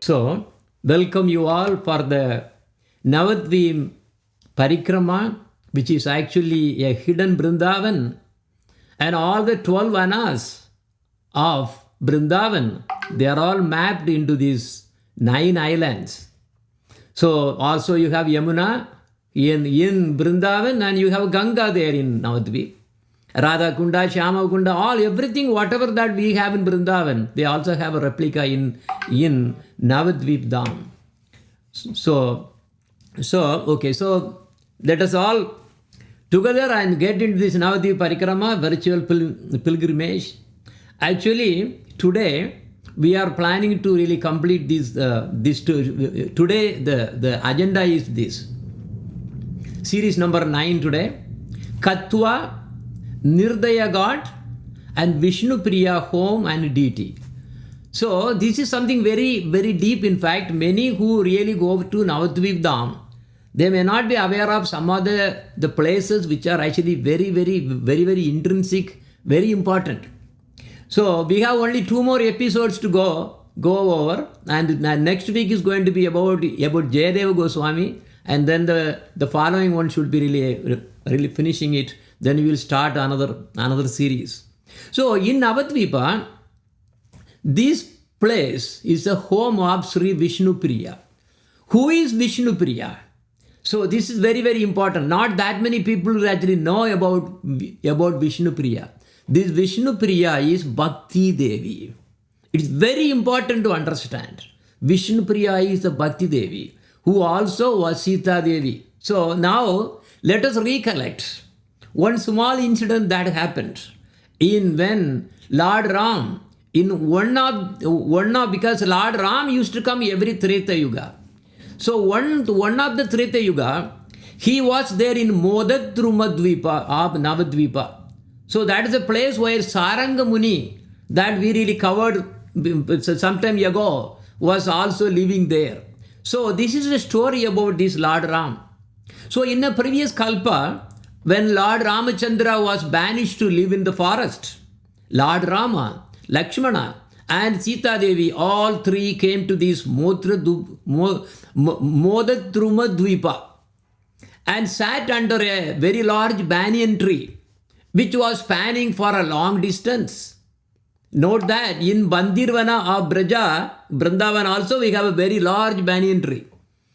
So, welcome you all for the Navadvip Parikrama, which is actually a hidden Vrindavan, and all the 12 anas of Vrindavan, they are all mapped into these 9 islands. So also you have Yamuna in Vrindavan, and you have Ganga there in Navadvip. Radha Kunda, Shyama Kunda, all everything, whatever that we have in Vrindavan, they also have a replica in Navadvip Dham. So let us all together and get into this Navadvip Parikrama, virtual pilgrimage. Actually, today we are planning to really complete this. Today the agenda is this. Series number 9 today. Katwa, Nirdaya Ghat, and Vishnu Priya home and deity. So this is something very, very deep. In fact, many who really go to Navadvip Dham, they may not be aware of some of the places which are actually very, very, very, very intrinsic, very important. So we have only 2 more episodes to go over, and next week is going to be about Jayadeva Goswami, and then the following one should be really finishing it. Then we will start another series. So in Navadvipa, this place is the home of Sri Vishnu Priya. Who is Vishnu Priya? So this is very, very important. Not that many people will actually know about Vishnu Priya. This Vishnu Priya is Bhakti Devi. It's very important to understand. Vishnu Priya is the Bhakti Devi, who also was Sita Devi. So now let us recollect one small incident that happened when Lord Ram, because Lord Ram used to come every Treta Yuga. So one of the Treta Yuga, he was there in Modatruma of Navadvipa. So that is a place where Saranga Muni, that we really covered some time ago, was also living there. So this is a story about this Lord Ram. So in the previous Kalpa, when Lord Ramachandra was banished to live in the forest, Lord Rama, Lakshmana, and Sita Devi, all 3 came to this Modatruma Dvipa and sat under a very large banyan tree, which was spanning for a long distance. Note that in Bandirvana of Vrindavan also we have a very large banyan tree,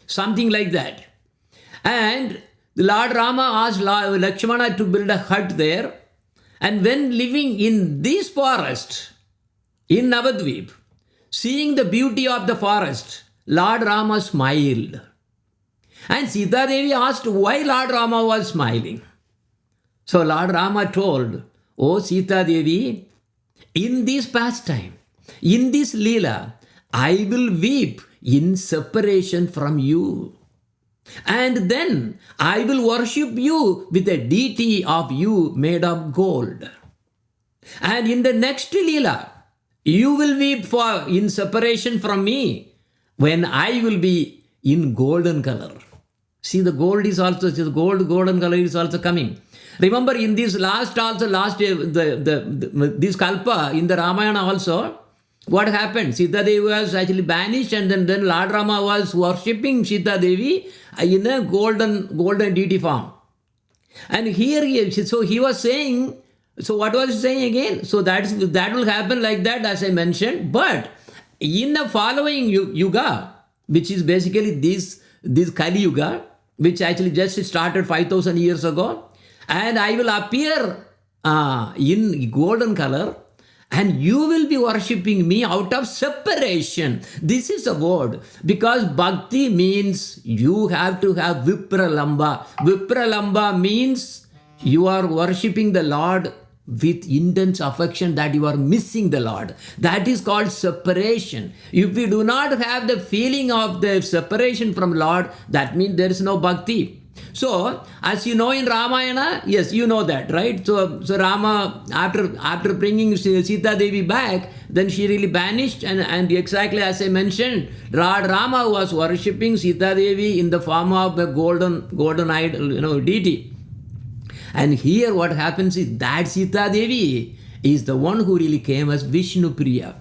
something like that. And Lord Rama asked Lakshmana to build a hut there. And when living in this forest, in Navadvip, seeing the beauty of the forest, Lord Rama smiled. And Sita Devi asked why Lord Rama was smiling. So Lord Rama told, "Oh Sita Devi, in this pastime, in this Leela, I will weep in separation from you. And then I will worship you with a deity of you made of gold. And in the next Leela, you will weep in separation from me when I will be in golden color." See, the golden color is also coming. Remember in this this Kalpa, in the Ramayana also, what happened? Sita Devi was actually banished, and then Lord Rama was worshipping Sita Devi in a golden deity form. And here he was saying, so what was he saying again? So that will happen like that, as I mentioned. But in the following Yuga, which is basically this Kali Yuga, which actually just started 5,000 years ago, and I will appear in golden color, and you will be worshipping me out of separation. This is a word, because bhakti means you have to have vipralamba. Vipralamba means you are worshipping the Lord with intense affection that you are missing the Lord. That is called separation. If we do not have the feeling of the separation from Lord, that means there is no bhakti. So, as you know in Ramayana, yes, you know that, right? So Rama, after bringing Sita Devi back, then she really banished, and exactly as I mentioned, Lord Rama was worshipping Sita Devi in the form of a golden idol, deity. And here what happens is that Sita Devi is the one who really came as Vishnu Priya.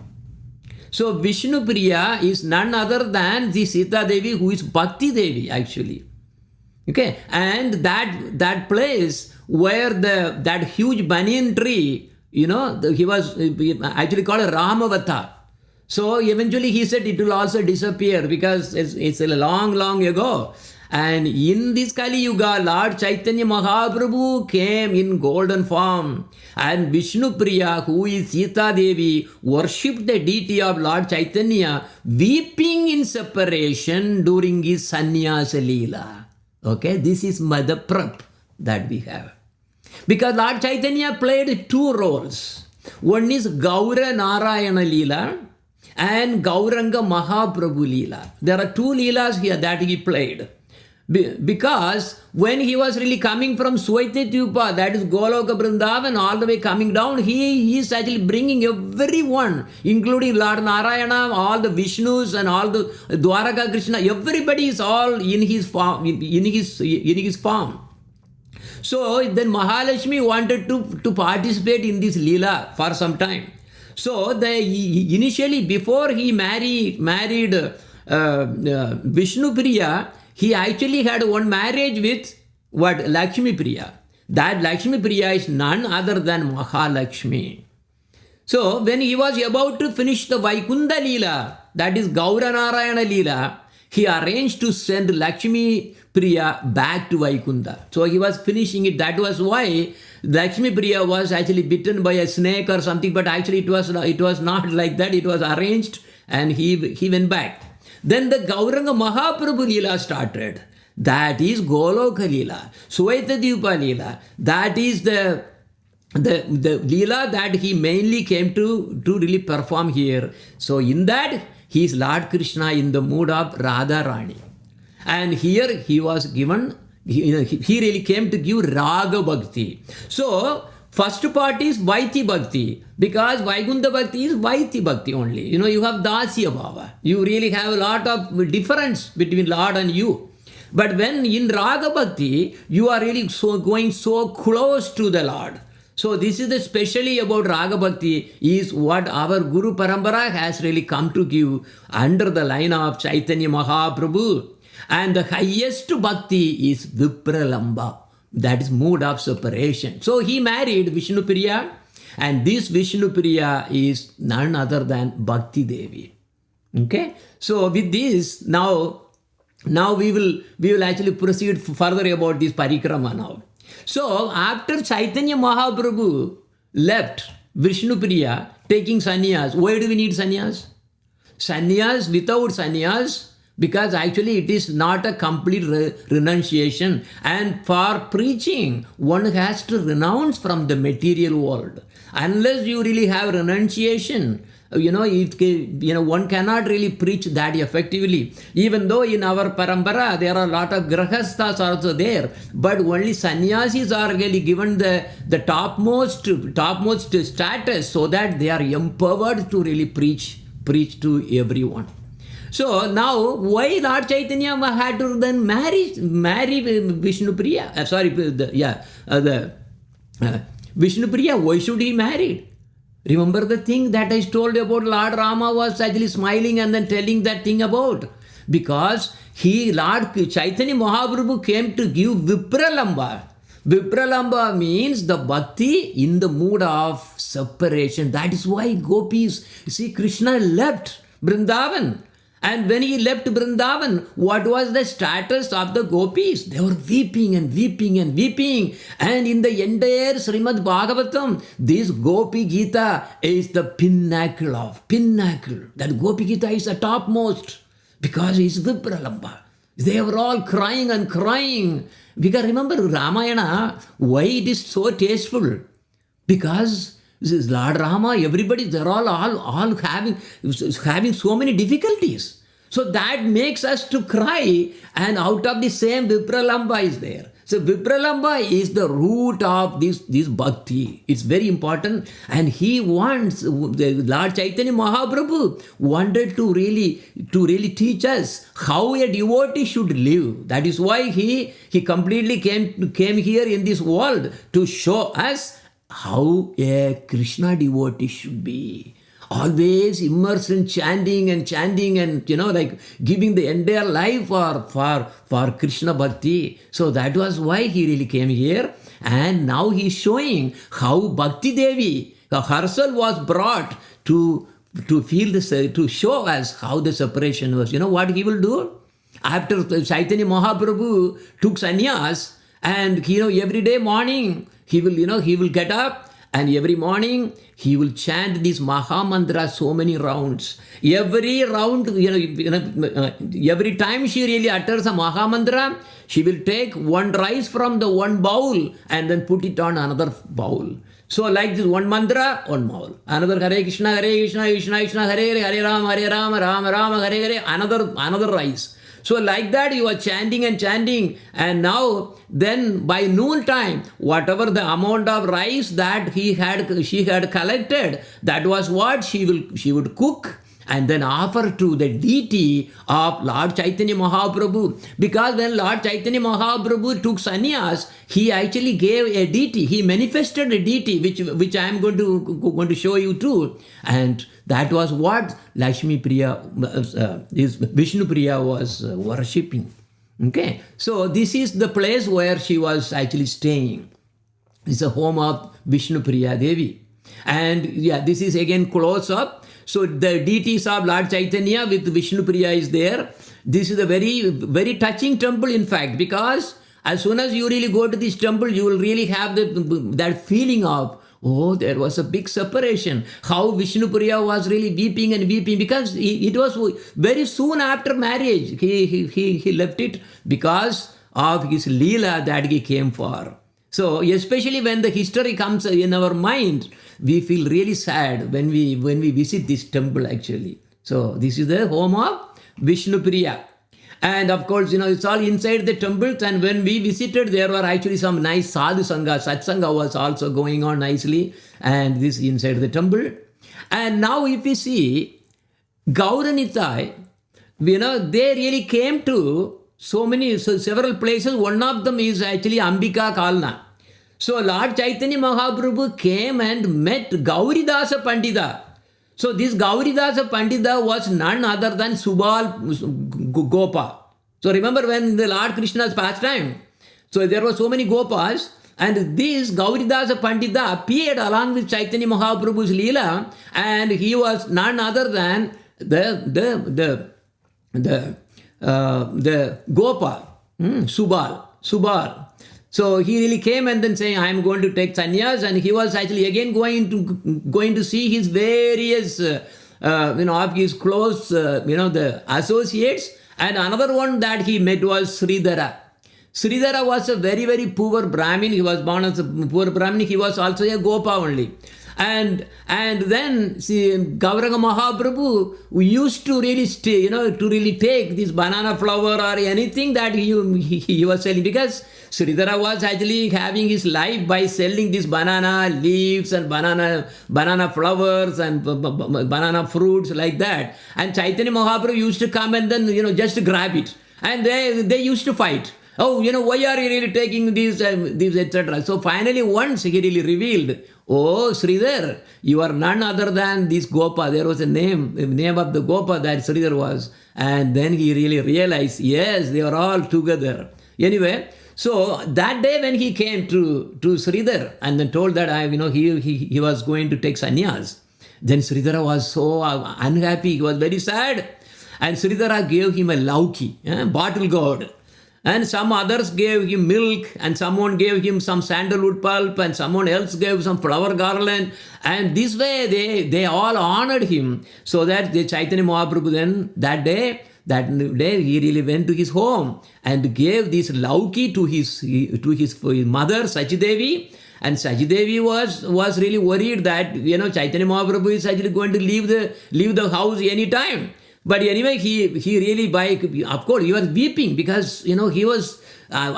So Vishnu Priya is none other than the Sita Devi, who is Bhakti Devi actually. Okay, and that place where that huge banyan tree, he was actually called a Ramavata. So eventually he said it will also disappear because it's a long ago. And in this Kali Yuga, Lord Chaitanya Mahaprabhu came in golden form. And Vishnu Priya, who is Sita Devi, worshipped the deity of Lord Chaitanya, weeping in separation during his sannyasa leela. Okay, this is the prep that we have. Because Lord Chaitanya played two roles. One is Gaura Narayana Leela and Gauranga Mahaprabhu Leela. There are two Leelas here that he played. Because when he was really coming from Swaitatyupa, that is Goloka Vrindavan, all the way coming down, he is actually bringing everyone, including Lord Narayana, all the Vishnus and all the Dwaraka Krishna, everybody is all in his form. In his form. So then Mahalakshmi wanted to participate in this Leela for some time. So initially, before he married Vishnu Priya, he actually had one marriage with Lakshmi Priya. That Lakshmi Priya is none other than Mahalakshmi. So when he was about to finish the Vaikunda Leela, that is Gaura Narayana Leela, he arranged to send Lakshmi Priya back to Vaikunda. So he was finishing it. That was why Lakshmi Priya was actually bitten by a snake or something, but actually it was not like that. It was arranged and he went back. Then the Gauranga Mahaprabhu Leela started. That is Goloka Leela, Swaitadyupa Leela. That is the Leela that he mainly came to really perform here. So in that, he is Lord Krishna in the mood of Radha Rani. And here he was given, he really came to give Raga Bhakti. So first part is Vaiti Bhakti, because Vaikunta Bhakti is Vaiti Bhakti only. You have Dasya Bhava. You really have a lot of difference between Lord and you. But when in Raga Bhakti, you are really going so close to the Lord. So this is especially about Raga Bhakti, is what our Guru Parampara has really come to give under the line of Chaitanya Mahaprabhu. And the highest Bhakti is Vipralamba. That is mood of separation. So he married Vishnu Priya, and this Vishnu Priya is none other than Bhakti Devi. Okay? So with this, now we will actually proceed further about this parikrama now. So after Chaitanya Mahaprabhu left Vishnu Priya taking sannyas, why do we need sannyas? Sannyas, without sannyas, because actually it is not a complete renunciation. And for preaching, one has to renounce from the material world. Unless you really have renunciation, one cannot really preach that effectively. Even though in our parampara there are a lot of grahasthas also there, but only sannyasis are really given the topmost status, so that they are empowered to really preach to everyone. So now, why Lord Chaitanya had to then marry Vishnu Priya? Vishnu Priya. Why should he marry? Remember the thing that I told you about Lord Rama was actually smiling and then telling that thing about. Because Lord Chaitanya Mahaprabhu came to give Vipralamba. Vipralamba means the bhakti in the mood of separation. That is why gopis, Krishna left Vrindavan. And when he left Vrindavan, what was the status of the gopis? They were weeping and weeping and weeping. And in the entire Srimad Bhagavatam, this Gopi Gita is the pinnacle. That Gopi Gita is the topmost, because it's Vipralamba. They were all crying and crying. Because remember Ramayana, why it is so tasteful? Because this is Lord Rama, everybody, they're all having so many difficulties. So that makes us to cry, and out of the same Vipralamba is there. So Vipralamba is the root of this bhakti. It's very important, and he wants, the Lord Chaitanya Mahaprabhu wanted to really teach us how a devotee should live. That is why he completely came here in this world to show us how a Krishna devotee should be. Always immersed in chanting and like giving the entire life for Krishna Bhakti. So that was why he really came here. And now he's showing how Bhakti Devi herself was brought to feel this, to show us how the separation was. You know what he will do? After Chaitanya Mahaprabhu took sannyas, and every day morning he will get up, and every morning he will chant this Maha Mantra so many rounds. Every round, every time she really utters a Maha Mantra, she will take one rice from the one bowl and then put it on another bowl. So like this, one mantra, one bowl. Another Hare Krishna, Krishna Krishna, Hare Rama, Rama Rama, Hare, another rice. So like that you are chanting, and now then by noon time, whatever the amount of rice that she had collected, that was what she would cook and then offer to the deity of Lord Chaitanya Mahaprabhu. Because when Lord Chaitanya Mahaprabhu took sannyas, he actually gave a deity. He manifested a deity, which I am going to show you too. And that was what Lakshmi Priya, Vishnu Priya was worshipping. Okay, so this is the place where she was actually staying. It's a home of Vishnu Priya Devi. And yeah, this is again close up. So the deities of Lord Chaitanya with Vishnu Priya is there. This is a very, very touching temple, in fact, because as soon as you really go to this temple, you will really have that feeling of, oh, there was a big separation. How Vishnu Priya was really weeping and weeping, because it was very soon after marriage. He left it because of his Leela that he came for. So especially when the history comes in our mind, we feel really sad when we visit this temple actually. So this is the home of Vishnu Priya. And of course, it's all inside the temples. And when we visited, there were actually some nice sadhu sangha. Satsanga was also going on nicely. And this inside the temple. And now if we see Gauranitai, they really came to several places. One of them is actually Ambika Kalna. So Lord Chaitanya Mahaprabhu came and met Gauridasa Pandita. So this Gauridasa Pandita was none other than Subal Gopa. So remember when the Lord Krishna's pastime, so there were so many Gopas, and this Gauridasa Pandita appeared along with Chaitanya Mahaprabhu's Leela, and he was none other than the Gopa, Subal. So he really came and then saying, I am going to take sannyas, and he was actually again going to see his various, of his close, the associates. And another one that he met was Sridhara. Sridhara was a very, very poor Brahmin. He was born as a poor Brahmin. He was also a Gopa only. And then see, Gauranga Mahaprabhu used to really stay, to really take this banana flower or anything that he was selling, because Sridhara was actually having his life by selling these banana leaves and banana flowers and banana fruits like that. And Chaitanya Mahaprabhu used to come and then, just grab it. And they used to fight. Oh, why are you really taking these, etc. So finally once he really revealed, oh, Sridhar, you are none other than this Gopa. There was a name of the Gopa that Sridhar was. And then he really realized, yes, they are all together. Anyway, so that day when he came to Sridhar and then told that he was going to take sannyas, then Sridhara was so unhappy. He was very sad. And Sridhara gave him a lauki, bottle gourd. And some others gave him milk, and someone gave him some sandalwood pulp, and someone else gave some flower garland. And this way they all honored him. So that the Chaitanya Mahaprabhu then that day he really went to his home and gave this lauki to his mother Sachidevi. And Sachidevi was really worried that Chaitanya Mahaprabhu is actually going to leave the house anytime. But anyway, he really, of course, he was weeping because, he was,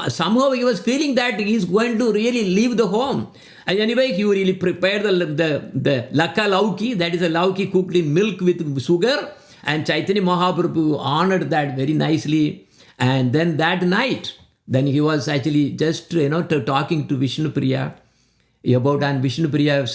somehow he was feeling that he's going to really leave the home. And anyway, he really prepared the lakka lauki, that is a lauki cooked in milk with sugar. And Chaitanya Mahaprabhu honored that very nicely. And then that night, then he was actually just, talking to Vishnu Priya. about, and Vishnu Priya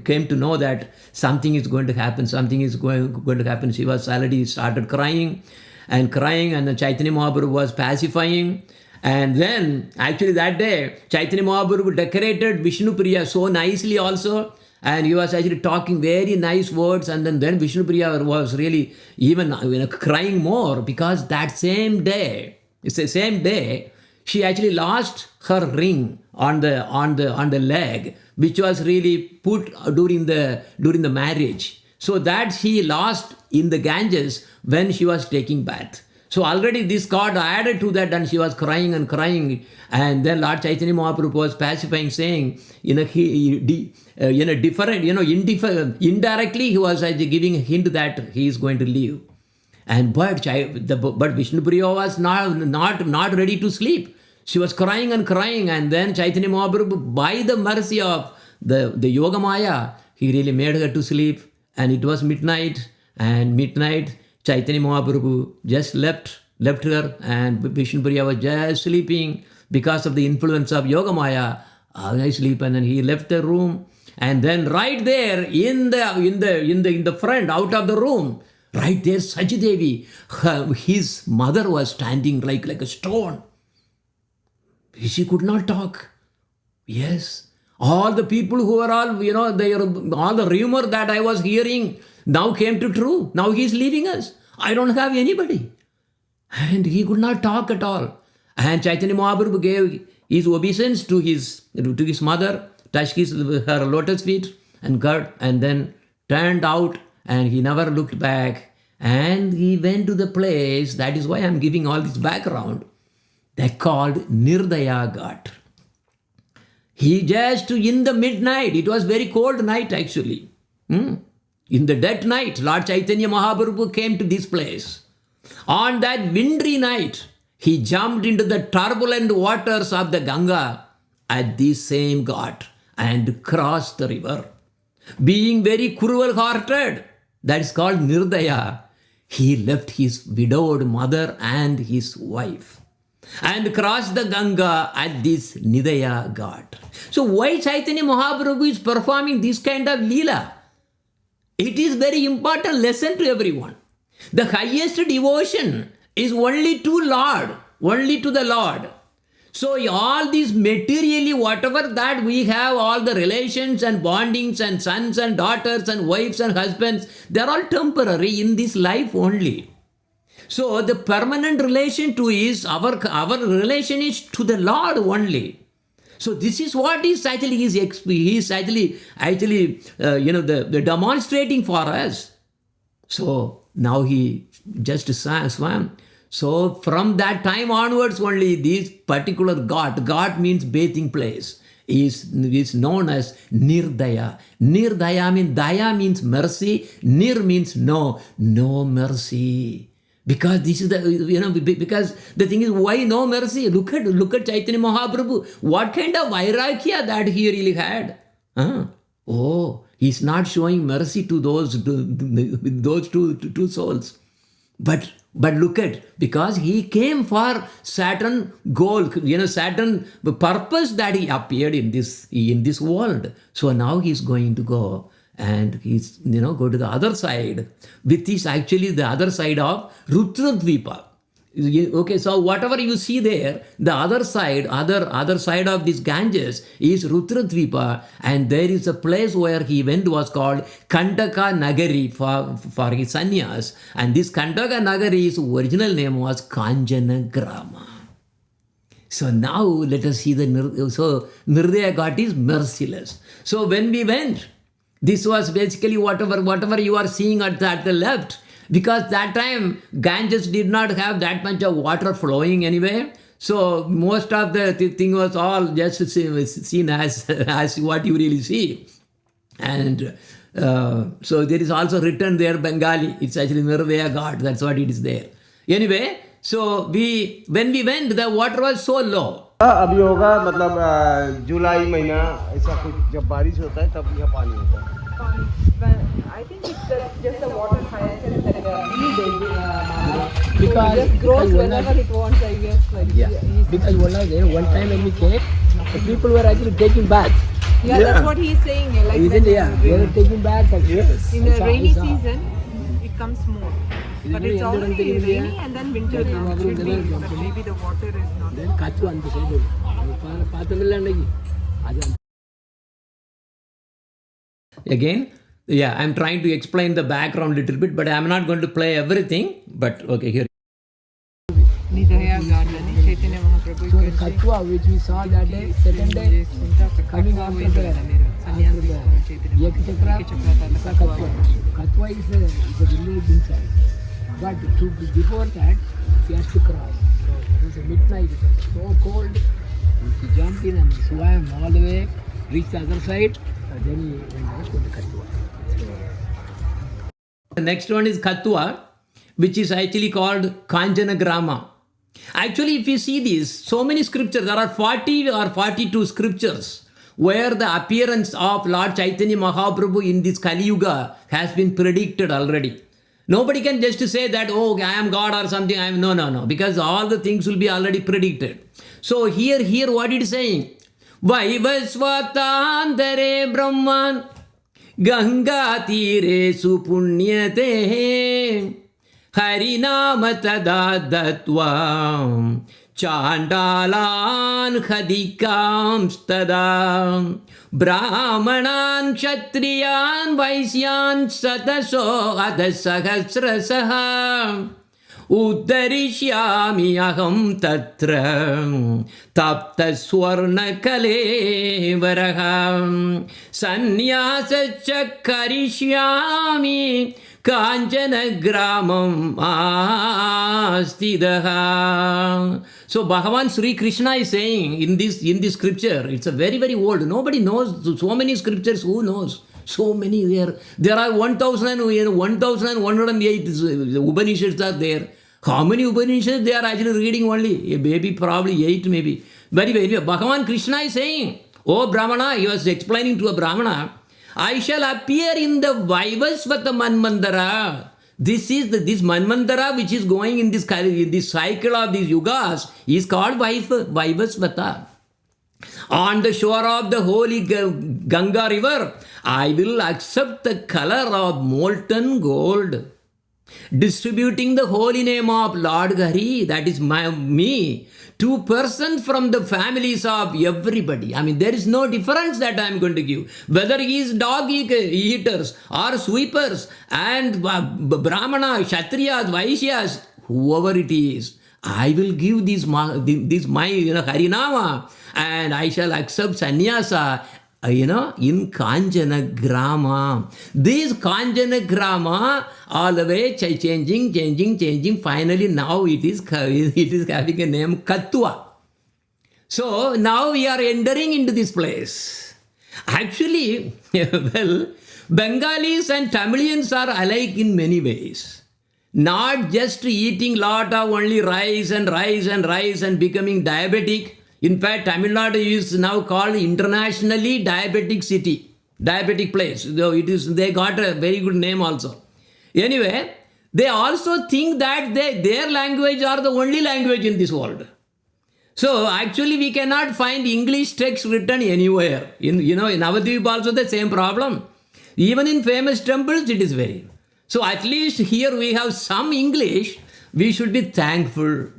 came to know that something is going to happen, something is going to happen. She was already started crying, and the Chaitanya Mahaprabhu was pacifying. And then, actually that day, Chaitanya Mahaprabhu decorated Vishnu Priya so nicely also, and he was actually talking very nice words, and then Vishnu Priya was really even crying more, because that same day, it's the same day, she actually lost her ring on the leg, which was really put during the marriage. So that she lost in the Ganges when she was taking bath. So already this got added to that, and she was crying. And then Lord Chaitanya Mahaprabhu was pacifying, saying, indirectly he was giving a hint that he is going to leave. But Vishnu Priya was not ready to sleep. She was crying, and then Chaitanya Mahaprabhu, by the mercy of the Yogamaya, he really made her to sleep. And it was midnight, Chaitanya Mahaprabhu just left her, and Vishnu Priya was just sleeping because of the influence of Yogamaya. I sleep, and then he left the room, and then right there in the front, out of the room, right there, Devi, his mother was standing like a stone. She could not talk. Yes, all the people who were all the rumor that I was hearing now came to true. Now he is leaving us. I don't have anybody. And he could not talk at all. And Chaitanya Mahaprabhu gave his obeisance to his mother, touched her lotus feet and got, and then turned out, and he never looked back. And he went to the place, that is why I'm giving all this background, they called Nirdaya Ghat. He just, in the midnight, it was very cold night actually. In the dead night, Lord Chaitanya Mahaprabhu came to this place. On that wintry night, he jumped into the turbulent waters of the Ganga at this same Ghat and crossed the river. Being very cruel-hearted, that is called Nirdaya, he left his widowed mother and his wife and crossed the Ganga at this Nirdaya Ghat. So why Chaitanya Mahaprabhu is performing this kind of Leela? It is very important lesson to everyone. The highest devotion is only to the Lord. So all these materially, whatever that we have, all the relations and bondings and sons and daughters and wives and husbands, they're all temporary in this life only. So the permanent relation to is our relation is to the Lord only. So this is what is actually the demonstrating for us. So now he just swam. So from that time onwards only, this particular Ghat means bathing place, is known as Nirdaya. Nirdaya means, Daya means mercy, Nir means no mercy. Because this is because the thing is, why no mercy? Look at Chaitanya Mahaprabhu. What kind of vairagya that he really had? He's not showing mercy to those two souls. But look at, because he came for certain goal, certain purpose that he appeared in this world. So now he's going to go. And he's, go to the other side, which is actually the other side of Rudradvipa. Okay, so whatever you see there, the other side of this Ganges is Rudradvipa, and there is a place where he went was called Kandaka Nagari for his sannyas, and this Kandaka Nagari's original name was Kanjana Grama. So now let us see Nirdaya Ghat is merciless. So when we went, this was basically whatever you are seeing at the left, because that time Ganges did not have that much of water flowing anyway. So most of the thing was all just seen as what you really see. And so there is also written there Bengali. It's actually Nirdaya Ghat. That's what it is there. Anyway, so when we went, the water was so low. अभी होगा मतलब जुलाई महीना ऐसा कुछ जब बारिश होता है तब यहाँ पानी होता है. I think it's just the water hyacinth that really big, because it just grows whenever it wants, I guess. Because one time when we came, The people were actually taking baths. Yeah, that's what he's saying. Like Isn't when it? Yeah, they were taking baths. Yes. in the rainy season, it comes more. But it's Endurance already thing, yeah. rainy and then winter now. It should be, but maybe the water is not. Then Katwa and the side. Again, yeah, I'm trying to explain the background a little bit, but I'm not going to play everything. But okay, here. Nirdaya garden, Chaitanya Mahaprabhu. So the Katwa, which we saw that day, second day, coming after the Yakchakra, Katwa. Katwa is a village inside. But before that, he has to cross. It was midnight, it was so cold. He jumped in and swam all the way, reached the other side, and then he went to the Katwa. The next one is Katwa, which is actually called Kanjanagrama. Actually, if you see these, so many scriptures, there are 40 or 42 scriptures where the appearance of Lord Chaitanya Mahaprabhu in this Kali Yuga has been predicted already. Nobody can just say that, oh, I am God or something. No, because all the things will be already predicted. So here what it is saying? Vaivasvatandare Brahman Ganga Tire Supunyate Harinama Tada Datvam Chandalan Khadikam Stada Brahmanan Kshatriyan Vaisyan Sataso Adasahasrasaha Uddarishyami aham tatra tapta swarna kalevaraham sannyasa karishyami kanjana gramam astidaha. So Bhagavan Sri Krishna is saying in this scripture, it's a very, very old, nobody knows so many scriptures, who knows? So many there are 1,108 Upanishads are there. How many Upanishads they are actually reading only? Maybe probably 8 maybe. Very, very. Bhagavan Krishna is saying, oh Brahmana, he was explaining to a Brahmana, I shall appear in the Vaivasvata Manvantara. This Manvantara which is going in this cycle of these yugas is called Vaivasvata. On the shore of the holy Ganga river, I will accept the color of molten gold, distributing the holy name of Lord Hari, that is me, to persons from the families of everybody. I mean, there is no difference that I am going to give. Whether he is dog eaters or sweepers and Brahmana, Kshatriyas, Vaishyas, whoever it is, I will give this my Harinama, and I shall accept sannyasa, in Kanjanagrama. This Kanjanagrama, all the way changing. Finally, now it is having a name Katwa. So now we are entering into this place. Actually, well, Bengalis and Tamilians are alike in many ways. Not just eating lot of only rice and becoming diabetic. In fact, Tamil Nadu is now called internationally diabetic city, diabetic place. Though they got a very good name also. Anyway, they also think that their language are the only language in this world. So actually, we cannot find English text written anywhere. In Navadvip also the same problem. Even in famous temples, it is very. So at least here we have some English. We should be thankful.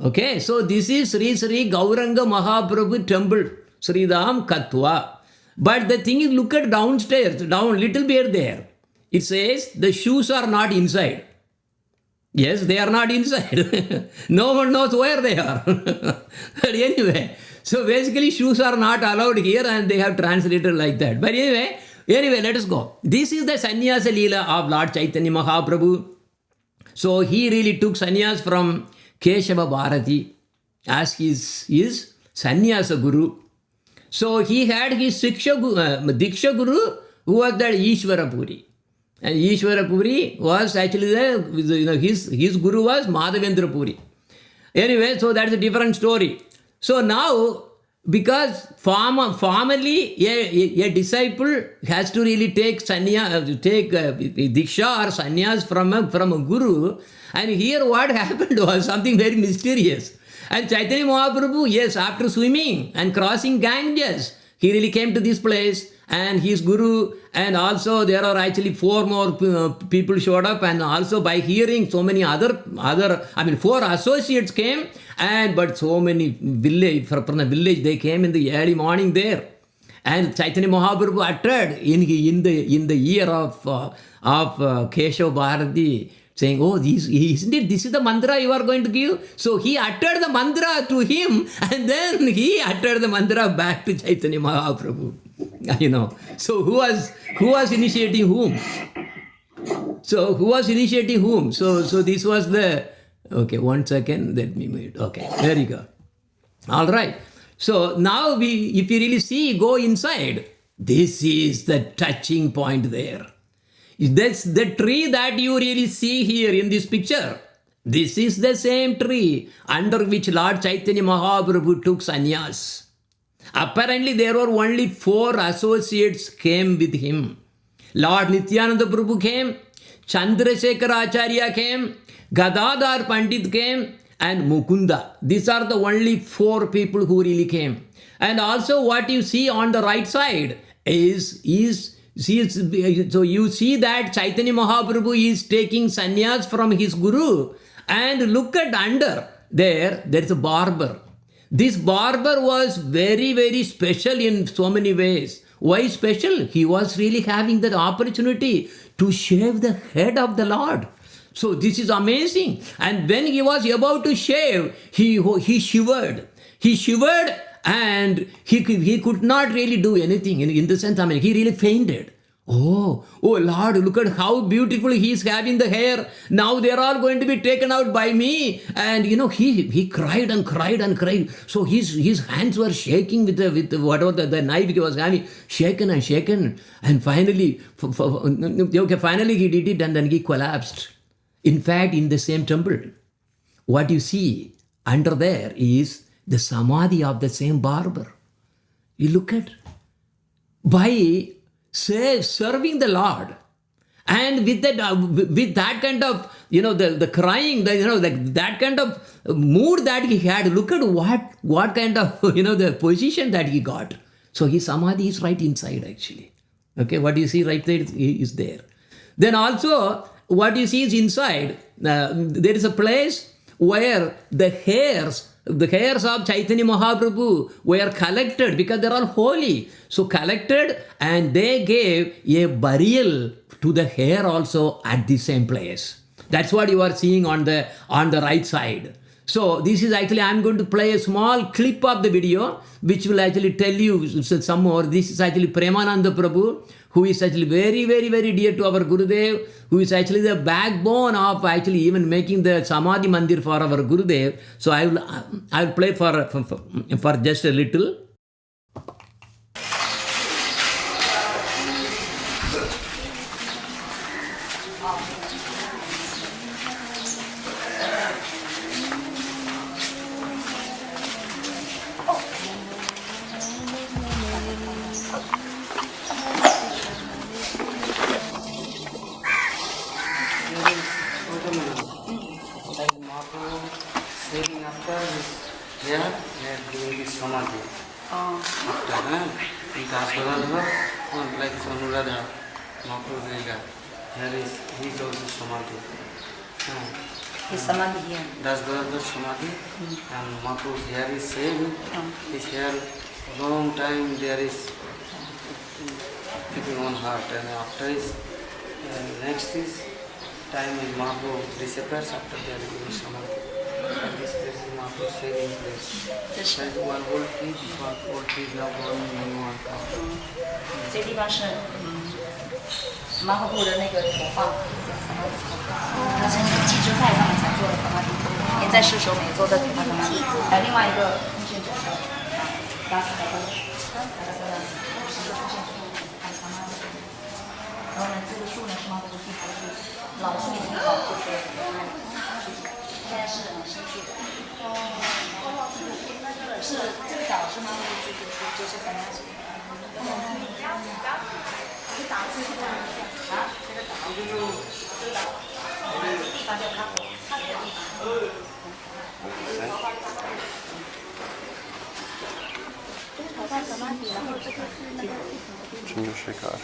Okay, so this is Sri Gauranga Mahaprabhu temple, Sridham Katwa. But the thing is, look at downstairs, little bit there. It says the shoes are not inside. Yes, they are not inside. No one knows where they are. But anyway, so basically shoes are not allowed here and they have translated like that. But anyway, let us go. This is the sannyasa leela of Lord Chaitanya Mahaprabhu. So he really took sannyas from Keshava Bharati as his sannyasa guru. So he had his Diksha guru who was that Ishvara Puri. And Ishvara Puri was actually his guru was Madhavendra Puri. Anyway, so that's a different story. So now, because formally a disciple has to really take Diksha or sannyas from a guru. And here what happened was something very mysterious. And Chaitanya Mahaprabhu, yes, after swimming and crossing Ganges, he really came to this place, and his guru, and also there are actually 4 more people showed up, and also by hearing so many other 4 associates came, but so many from the village they came in the early morning there. And Chaitanya Mahaprabhu uttered in the ear of Keshav Bharati, saying, oh, isn't it, this is the mantra you are going to give? So he uttered the mantra to him, and then he uttered the mantra back to Chaitanya Mahaprabhu. So who was initiating whom? So this was the, okay, 1 second, let me mute. Okay, there you go. All right. So now if you really see, go inside. This is the touching point there. That's the tree that you really see here in this picture. This is the same tree under which Lord Chaitanya Mahaprabhu took sannyas. Apparently there were only 4 associates came with him. Lord Nityananda Prabhu came, Chandrasekhara Acharya came, Gadadhar Pandit came, and Mukunda. These are the only 4 people who really came. And also what you see on the right side is so you see that Chaitanya Mahaprabhu is taking sannyas from his guru, and look at under there is a barber. This barber was very, very special in so many ways. Why special? He was really having that opportunity to shave the head of the Lord. So this is amazing. And when he was about to shave, he shivered. He shivered, and he could not really do anything in the sense, he really fainted. Oh Lord, look at how beautiful he is having the hair. Now they are all going to be taken out by me. And he cried and cried and cried. So his hands were shaking with whatever the knife he was having, shaken and shaken. And finally he did it, and then he collapsed. In fact, in the same temple, what you see under there is the samadhi of the same barber. You look at, by serving the Lord, and with that kind of, the crying, that kind of mood that he had, look at what kind of, the position that he got. So his samadhi is right inside actually. Okay, what you see right there is there. Then also, what you see is inside, there is a place where the hairs of Chaitanya Mahaprabhu were collected, because they are all holy. So collected, and they gave a burial to the hair also at the same place. That's what you are seeing on the right side. So this is actually, I'm going to play a small clip of the video, which will actually tell you some more. This is actually Premananda Prabhu, who is actually very, very, very dear to our Gurudev, who is actually the backbone of actually even making the Samadhi Mandir for our Gurudev. So I will play for just a little. Saving after here, they are doing this samadhi. After in Kasparada, like Sanurada, Mahaprabhu, here is his also samadhi. His samadhi here. That's the samadhi, and Mahaprabhu here is saving. Is here long time there is keeping on heart, and after is next is time is Mahaprabhu disappears after there is samadhi. And this place is Mahaprabhu saving place. There is one old tree, this one old tree now growing new one. 这地方是马可布的那个投放，他是济州派他们才做的萨玛提，也在世手美做的萨玛提。还有另外一个通讯者，拉斯海德，是一个通讯者，还有萨玛提。然后呢，这个树呢是马可布地头树，老树挺好，就是现在是很新树。是这个岛是马可布居住区，这是萨玛提。 大家看过，看过地方。Chandrasekhar.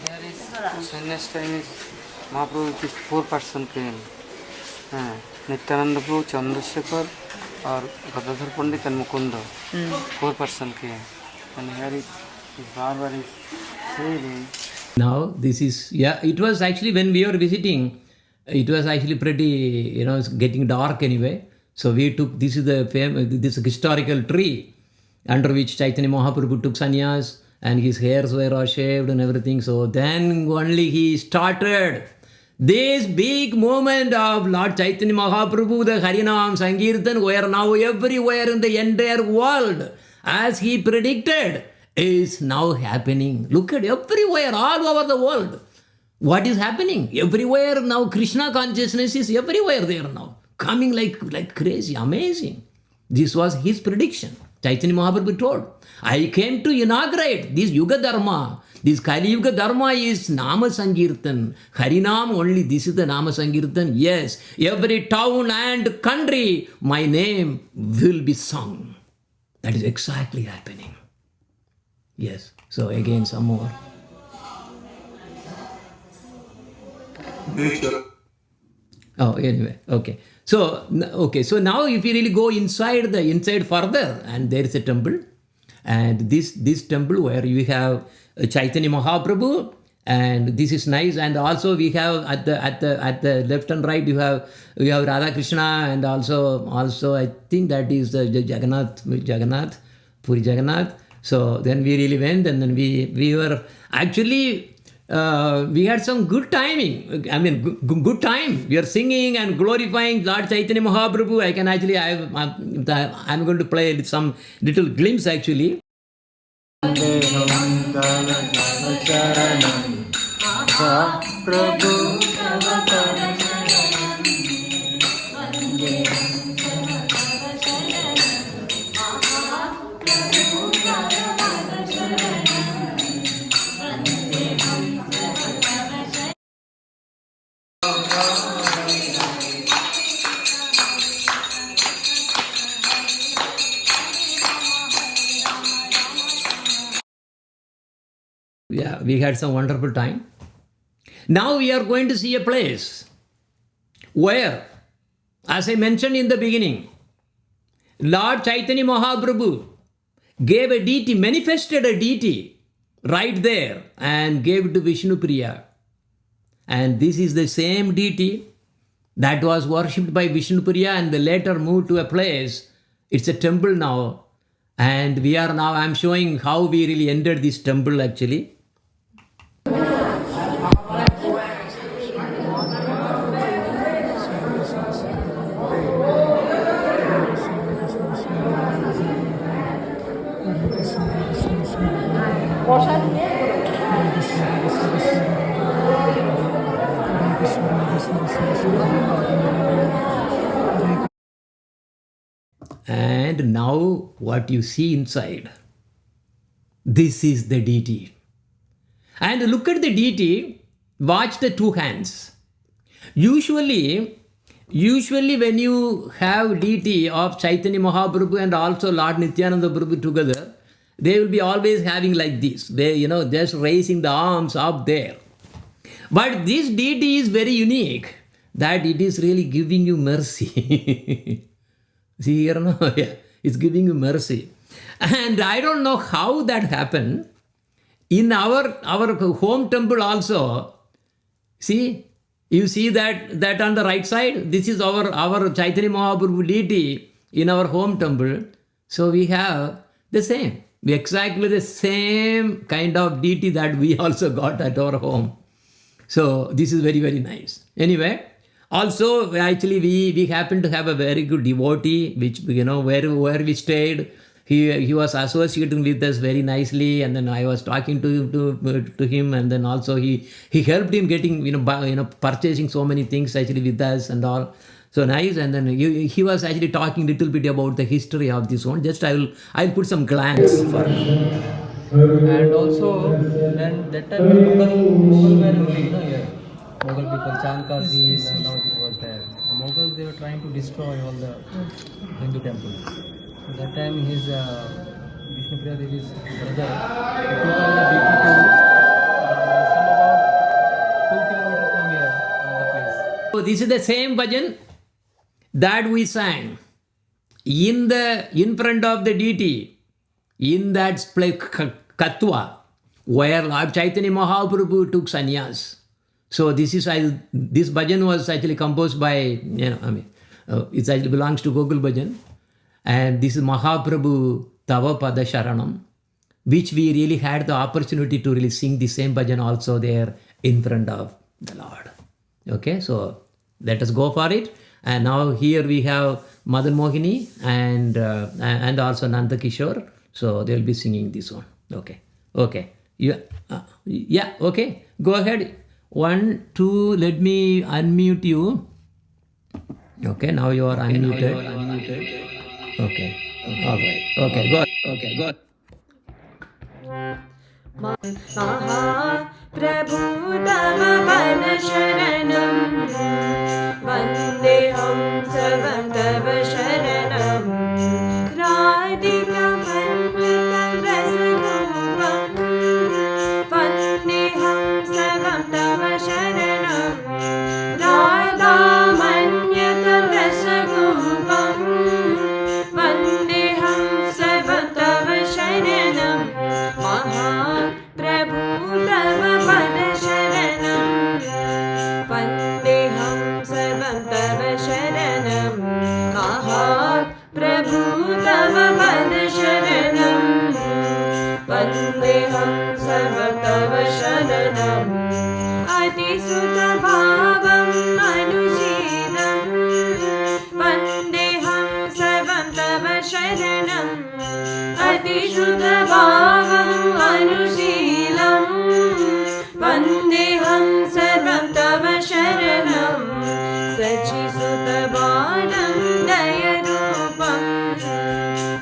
Here is, so next time is Mahaprabhu with 4 person came. Nityananda Prabhu, Chandrasekhar, or Gadadhar Pandit and Mukunda. 4 person came. And here is Barbar is saying. Now this is, yeah, it was actually when we were visiting, it was actually pretty, it's getting dark anyway. So we took, this is this historical tree under which Chaitanya Mahaprabhu took sannyas and his hairs were all shaved and everything. So then only he started this big movement of Lord Chaitanya Mahaprabhu, the Harinam Sankirtan, where now everywhere in the entire world, as he predicted, is now happening. Look at everywhere, all over the world. What is happening? Everywhere now, Krishna consciousness is everywhere there now. Coming like crazy, amazing. This was his prediction. Chaitanya Mahaprabhu told, I came to inaugurate this Yuga Dharma. This Kali Yuga Dharma is Nama Sankirtan. Harinam only, this is the Nama Sankirtan. Yes, every town and country, my name will be sung. That is exactly happening. Yes, so again some more. Oh, anyway, okay. So now if you really go inside further, and there is a temple, and this temple where you have Chaitanya Mahaprabhu, and this is nice, and also we have at the left and right you have Radha Krishna, and also I think that is the Jagannath, Puri Jagannath. So then we really went, and then we were actually. We had some good timing. I mean, good time. We are singing and glorifying Lord Chaitanya Mahaprabhu. I can actually, I'm going to play some little glimpse actually. Yeah, we had some wonderful time. Now we are going to see a place where, as I mentioned in the beginning, Lord Chaitanya Mahaprabhu gave a deity, manifested a deity right there and gave it to Vishnu Priya. And this is the same deity that was worshipped by Vishnu Priya and they later moved to a place. It's a temple now. And we are now, I'm showing how we really entered this temple actually. And now what you see inside, this is the deity. And look at the deity, watch the two hands. Usually when you have deity of Chaitanya Mahaprabhu and also Lord Nityananda Prabhu together, they will be always having like this, they, just raising the arms up there. But this deity is very unique, that it is really giving you mercy. See here now, yeah, it's giving you mercy. And I don't know how that happened. In our home temple also, see, you see that on the right side, this is our Chaitanya Mahaprabhu deity in our home temple. So we have the same, exactly the same kind of deity that we also got at our home. So this is very, very nice. Anyway, also actually we happen to have a very good devotee, which, where we stayed. He was associating with us very nicely, and then I was talking to him, and then also he helped in getting purchasing so many things actually with us and all. So nice, and then he was actually talking a little bit about the history of this one. Just I'll put some glance for him. And also when that time Mughal were ruling, here. Mughal people, Chandkazi and all it was there. The Mughals, they were trying to destroy all the Hindu temples. So that time his Vishnu Priya Devi's brother, he took away the DT to some about 2 kilometers from here, the place. So this is the same bhajan that we sang in front of the deity in that place Katwa, where Lord Chaitanya Mahaprabhu took sannyas. So this bhajan was actually composed by, it actually belongs to Gokul Bhavan. And this is Mahaprabhu Tava Pada Sharanam, which we really had the opportunity to really sing the same bhajan also there in front of the Lord. Okay, so let us go for it. And now here we have Madan Mohini and also Nanda Kishore. So they will be singing this one. Okay. Yeah, okay. Go ahead. 1, 2, let me unmute you. Okay, now you are unmuted. Okay, all right. Okay, go ahead. Prabhu Tava Pada Sharanam Vandeham Savam Tava Sharanam Radhika Vandhitam Rasagopam Vandeham Savam Tava Sharanam Radha Manyatam Rasagopam Vandeham Savam Tava Sharanam Maha Prabhu Tava Pada Sharanam Vandeham Sarvam Tava Sharanam Maha Prabhu Tava Pada Sharanam Vandeham Sarvam Tava Sharanam Ati Sudha Bhavam Anushidam Vandeham Sarvam Tava Sharanam Ati Sudha Bhavam Anushilam Vandeham Sarvam Tava Sharanam Sachi Sutta Bhalam Dayarupam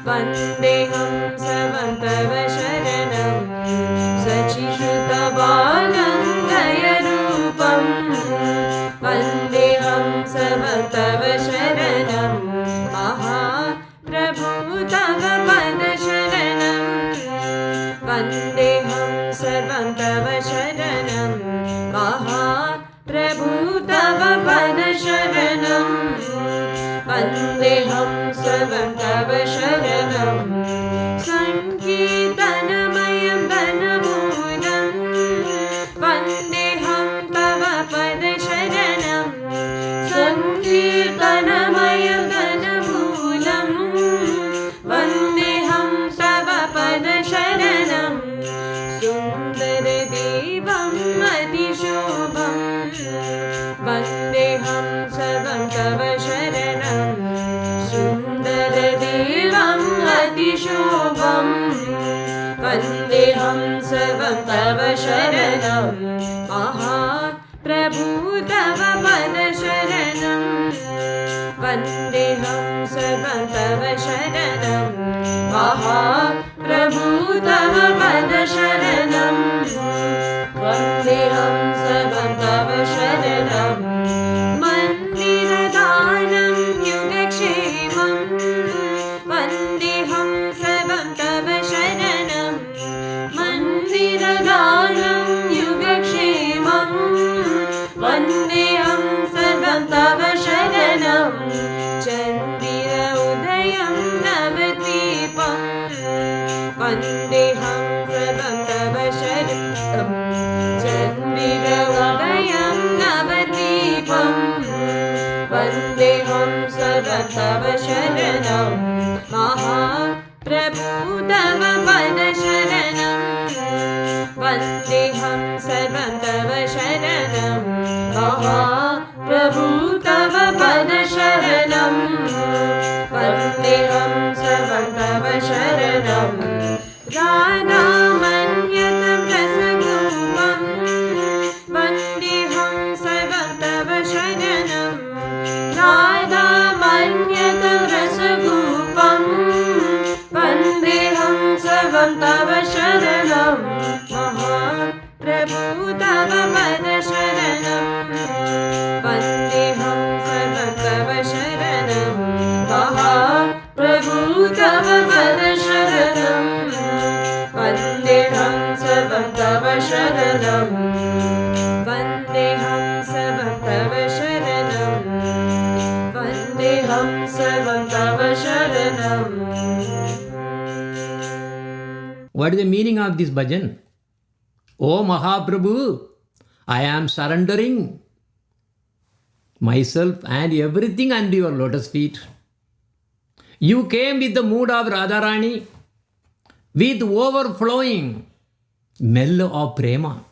Vandeham Sarvam Tava Sharanam Sachi Sutta Bhalam Dayarupam Vandeham Sarvam Tava Sharanam Maha Prabhu Tava Pada Sharanam Vandeham Sarvam Tava Sharanam Maha Prabhu Tava Pada Sharanam Vandeham Sarvam Tava Sharanam Sankirtanamayam Dhanamudam Vandeham Tava Pada Sharanam Sankirtanamayam Dhanamudam Vandeham Tava Pada Sharanam Sundara Devam Adishobham Vandeham Sarvam Tava Sharanam Sundara Devam Adishobham Vandeham Sarvam Tava Sharanam Maha Prabhu Tava Pada Sharanam Vandeham Sarvam Tava Sharanam Maha Prabhu Tava Pada Sharanam Vandeham Sarvam Tava Sharanam Mandira Dhanam Yugakshemam Vandeham Sarvam Tava Sharanam Mandira Dhanam Yugakshemam Vandeham Sarvam Tava Sharanam Chandira Udayam Navadvipam Vandeham Sarvam Tava Sharanam Chandira Udayam Navadvipam Vandeham Sarvam Tava Sharanam Maha Prabhu Tava Pada Sharanam Vandeham Sarvam Tava Sharanam Maha Prabhu Tava Pada Sharanam Vandeham Sarvam Tava Sharanam Radha Manyatam Rasagopam Vandeham Sarvam Tava Sharanam Radha Manyatam Rasagopam Vandeham Sarvam Tava Sharanam Maha Prabhu Tava Pada Sharanam Vandeham Sarvam Tava Sharanam Maha Prabhu Tava Pada Sharanam What is the meaning of this bhajan? Oh Mahaprabhu, I am surrendering myself and everything under your lotus feet. You came with the mood of Radharani, with overflowing well of prema.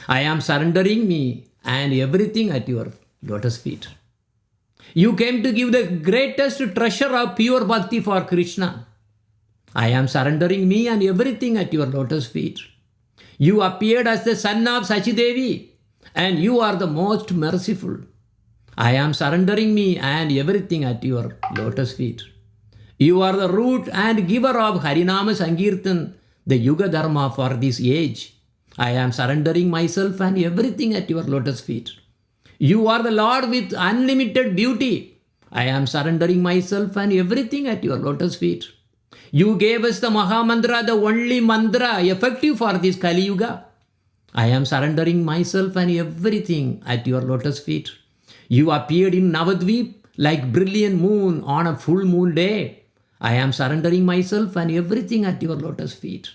I am surrendering me and everything at your lotus feet. You came to give the greatest treasure of pure bhakti for Krishna. I am surrendering me and everything at your lotus feet. You appeared as the son of Sachi Devi, and you are the most merciful. I am surrendering me and everything at your lotus feet. You are the root and giver of Harinama Sankirtan, the Yuga Dharma for this age. I am surrendering myself and everything at your lotus feet. You are the Lord with unlimited beauty. I am surrendering myself and everything at your lotus feet. You gave us the Maha Mantra, the only mantra effective for this Kali Yuga. I am surrendering myself and everything at your lotus feet. You appeared in Navadvip like brilliant moon on a full moon day. I am surrendering myself and everything at your lotus feet.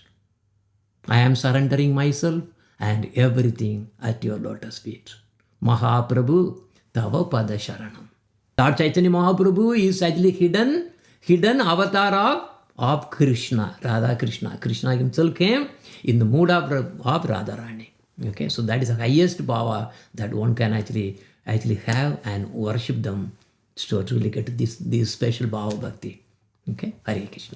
I am surrendering myself and everything at your lotus feet. Mahaprabhu, Tava Pada Sharanam. Lord Chaitanya Mahaprabhu is actually hidden avatar of Krishna, Radha Krishna. Krishna himself came in the mood of Radharani. Okay, so that is the highest bhava that one can actually have and worship them to really get this special bhava bhakti. Okay, Hare Krishna.